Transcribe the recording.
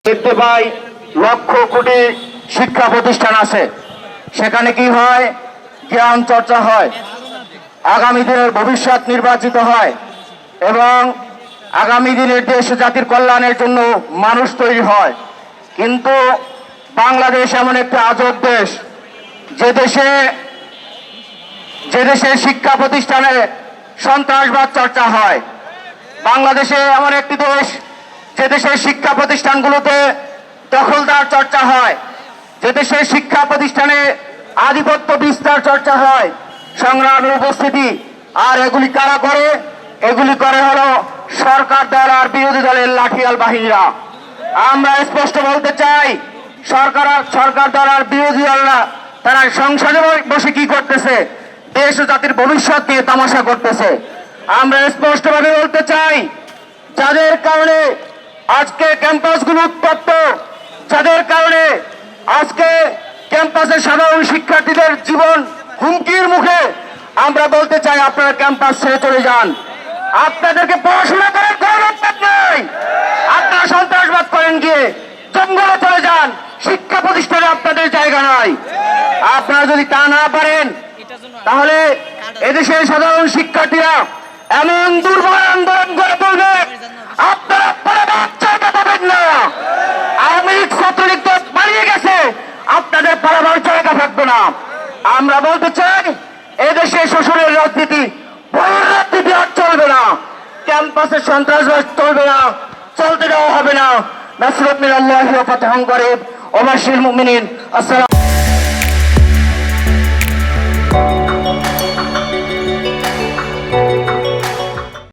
দেখতে পাই লক্ষ কোটি শিক্ষা প্রতিষ্ঠান আছে, সেখানে কি হয়? জ্ঞান চর্চা হয়, আগামী দিনের ভবিষ্যৎ নির্বাচিত হয় এবং আগামী দিনের দেশ জাতির কল্যাণের জন্য মানুষ তৈরি হয়। কিন্তু বাংলাদেশ এমন একটি আজব দেশ, যে দেশে শিক্ষা প্রতিষ্ঠানে সন্ত্রাসবাদ চর্চা হয়। বাংলাদেশে এমন একটি দেশ, যে দেশের শিক্ষা প্রতিষ্ঠানগুলোতে দখলদার চর্চা হয়, যে দেশের শিক্ষা প্রতিষ্ঠানে আধিপত্য বিস্তার চর্চা হয়, সংগ্রামের উপস্থিতি। আর এগুলি কারা করে? এগুলি করে হলো সরকার দল আর বিরোধী দলের লাঠিয়াল বাহিনীরা। আমরা স্পষ্ট বলতে চাই, সরকার দল আর বিরোধী দলরা তারা সংসদে বসে কি করতেছে? দেশ ও জাতির ভবিষ্যৎ নিয়ে তামাশা করতেছে। আমরা স্পষ্টভাবে বলতে চাই, যাদের কারণে আজকে ক্যাম্পাসগুলো উত্তপ্ত, যাদের কারণে আজকে ক্যাম্পাসের সাধারণ শিক্ষার্থীদের জীবন হুমকির মুখে, আমরা বলতে চাই আপনারা ক্যাম্পাস ছেড়ে চলে যান। আপনাদেরকে পড়াশোনা করার কোনো দরকার নেই। আপনারা সন্ত্রাসবাদ করেন গিয়ে জঙ্গলে চলে যান, শিক্ষা প্রতিষ্ঠানে আপনাদের জায়গা নাই। আপনারা যদি তা না পারেন, তাহলে এদেশের সাধারণ শিক্ষার্থীরা এমন দুর্বল আন্দোলন করে তুলবে, আপনারা জায়গা পাবেন না। আওয়ামী লীগ ছাত্রলীগ তো পালিয়ে গেছে, আপনাদের পালাবার জায়গা থাকবে না। আমরা বলতে চাই, এদেশে শ্বশুরের রাজনীতি, বউয়ের রাজনীতি আর চলবে না। ক্যাম্পাসে সন্ত্রাসবাদ চলবে না, চলতে দেওয়া হবে না। নাসরুল্লাহ ওয়া ফাতহুন করিব ওয়া বাশশিরিল মুমিনিন। আসসালাম।